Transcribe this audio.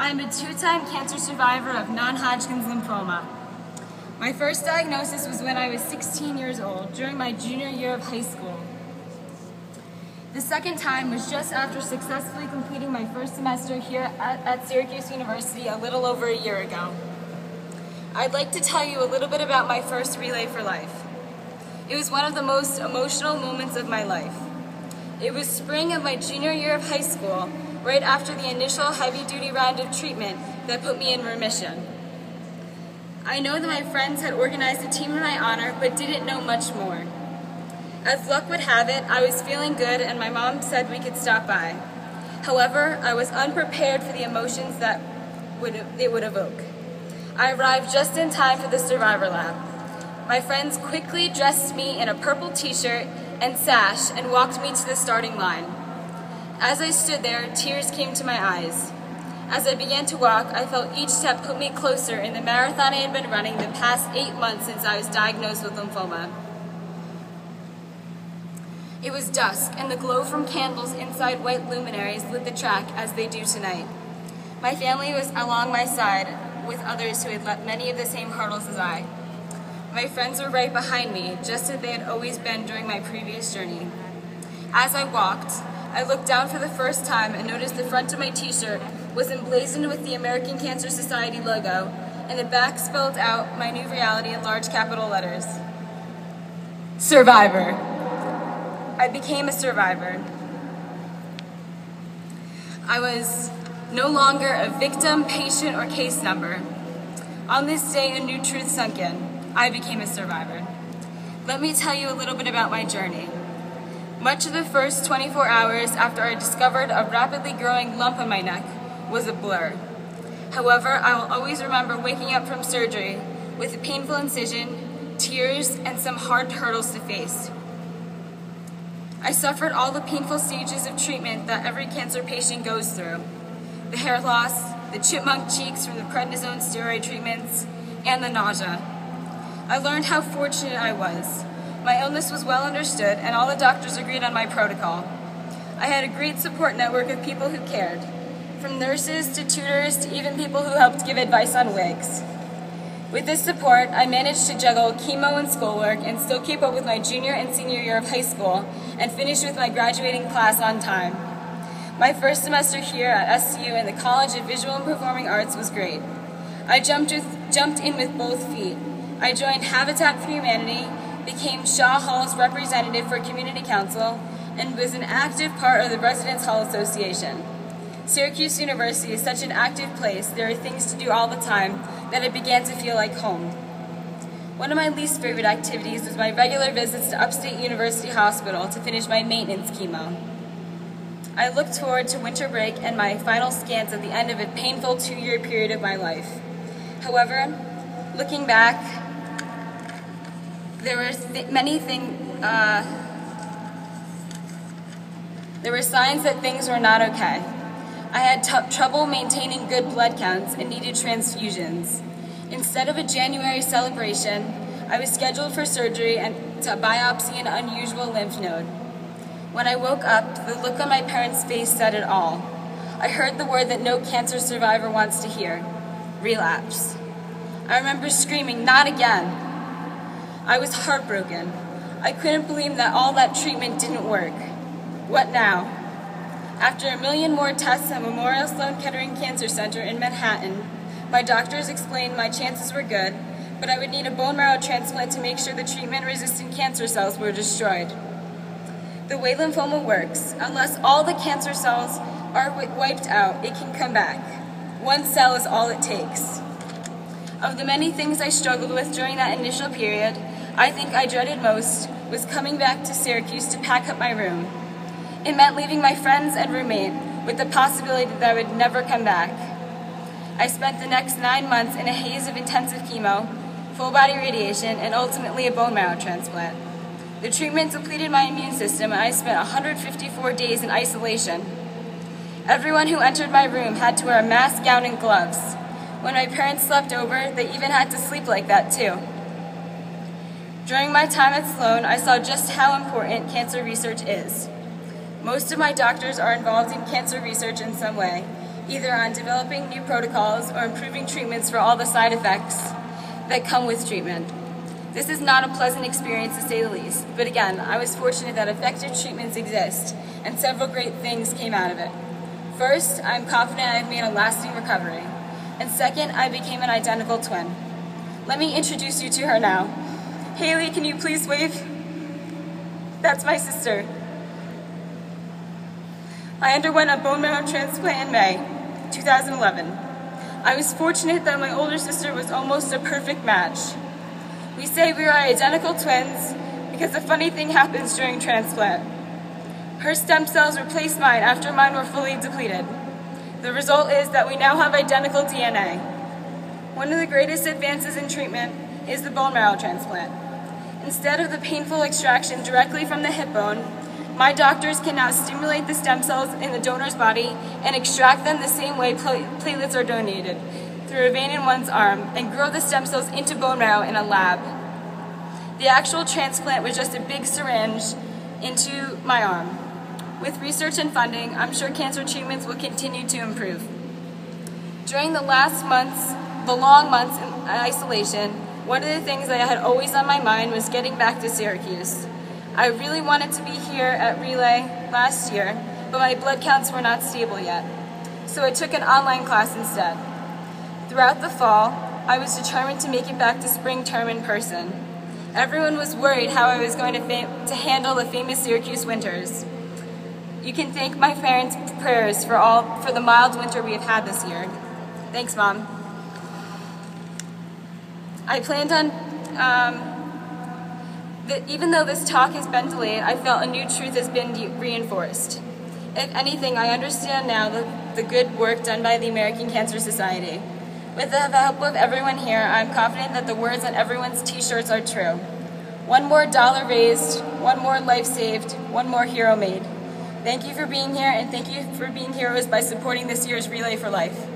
I am a two-time cancer survivor of non-Hodgkin's lymphoma. My first diagnosis was when I was 16 years old, during my junior year of high school. The second time was just after successfully completing my first semester here at Syracuse University a little over a year ago. I'd like to tell you a little bit about my first Relay for Life. It was one of the most emotional moments of my life. It was spring of my junior year of high school, right after the initial heavy-duty round of treatment that put me in remission. I know that my friends had organized a team in my honor, but didn't know much more. As luck would have it, I was feeling good and my mom said we could stop by. However, I was unprepared for the emotions that it would evoke. I arrived just in time for the Survivor Lab. My friends quickly dressed me in a purple t-shirt and sash and walked me to the starting line. As I stood there, tears came to my eyes. As I began to walk, I felt each step put me closer in the marathon I had been running the past 8 months since I was diagnosed with lymphoma. It was dusk, and the glow from candles inside white luminaries lit the track as they do tonight. My family was along my side with others who had leapt many of the same hurdles as I. My friends were right behind me, just as they had always been during my previous journey. As I walked, I looked down for the first time and noticed the front of my t-shirt was emblazoned with the American Cancer Society logo, and the back spelled out my new reality in large capital letters. Survivor. I became a survivor. I was no longer a victim, patient, or case number. On this day, a new truth sunk in. I became a survivor. Let me tell you a little bit about my journey. Much of the first 24 hours after I discovered a rapidly growing lump on my neck was a blur. However, I will always remember waking up from surgery with a painful incision, tears, and some hard hurdles to face. I suffered all the painful stages of treatment that every cancer patient goes through. The hair loss, the chipmunk cheeks from the prednisone steroid treatments, and the nausea. I learned how fortunate I was. My illness was well understood, and all the doctors agreed on my protocol. I had a great support network of people who cared, from nurses to tutors to even people who helped give advice on wigs. With this support, I managed to juggle chemo and schoolwork and still keep up with my junior and senior year of high school and finish with my graduating class on time. My first semester here at SCU in the College of Visual and Performing Arts was great. I jumped in with both feet. I joined Habitat for Humanity, became Shaw Hall's representative for Community Council, and was an active part of the Residence Hall Association. Syracuse University is such an active place, there are things to do all the time, that it began to feel like home. One of my least favorite activities was my regular visits to Upstate University Hospital to finish my maintenance chemo. I looked forward to winter break and my final scans at the end of a painful 2-year period of my life. However, looking back, there were signs that things were not okay. I had trouble maintaining good blood counts and needed transfusions. Instead of a January celebration, I was scheduled for surgery and to biopsy an unusual lymph node. When I woke up, the look on my parents' face said it all. I heard the word that no cancer survivor wants to hear: relapse. I remember screaming, "Not again!" I was heartbroken. I couldn't believe that all that treatment didn't work. What now? After a million more tests at Memorial Sloan Kettering Cancer Center in Manhattan, my doctors explained my chances were good, but I would need a bone marrow transplant to make sure the treatment-resistant cancer cells were destroyed. The way lymphoma works, unless all the cancer cells are wiped out, it can come back. One cell is all it takes. Of the many things I struggled with during that initial period, I think I dreaded most was coming back to Syracuse to pack up my room. It meant leaving my friends and roommate with the possibility that I would never come back. I spent the next 9 months in a haze of intensive chemo, full-body radiation, and ultimately a bone marrow transplant. The treatment depleted my immune system, and I spent 154 days in isolation. Everyone who entered my room had to wear a mask, gown, and gloves. When my parents slept over, they even had to sleep like that too. During my time at Sloan, I saw just how important cancer research is. Most of my doctors are involved in cancer research in some way, either on developing new protocols or improving treatments for all the side effects that come with treatment. This is not a pleasant experience to say the least, but again, I was fortunate that effective treatments exist and several great things came out of it. First, I'm confident I've made a lasting recovery. And second, I became an identical twin. Let me introduce you to her now. Haley, can you please wave? That's my sister. I underwent a bone marrow transplant in May 2011. I was fortunate that my older sister was almost a perfect match. We say we are identical twins because the funny thing happens during transplant. Her stem cells replaced mine after mine were fully depleted. The result is that we now have identical DNA. One of the greatest advances in treatment is the bone marrow transplant. Instead of the painful extraction directly from the hip bone, my doctors can now stimulate the stem cells in the donor's body and extract them the same way platelets are donated, through a vein in one's arm, and grow the stem cells into bone marrow in a lab. The actual transplant was just a big syringe into my arm. With research and funding, I'm sure cancer treatments will continue to improve. During the long months in isolation, one of the things that I had always on my mind was getting back to Syracuse. I really wanted to be here at Relay last year, but my blood counts were not stable yet, so I took an online class instead. Throughout the fall, I was determined to make it back to spring term in person. Everyone was worried how I was going to handle the famous Syracuse winters. You can thank my parents' prayers for the mild winter we have had this year. Thanks, Mom. I planned on, even though this talk has been delayed, I felt a new truth has been reinforced. If anything, I understand now the good work done by the American Cancer Society. With the help of everyone here, I'm confident that the words on everyone's t-shirts are true. One more dollar raised, one more life saved, one more hero made. Thank you for being here, and thank you for being heroes by supporting this year's Relay for Life.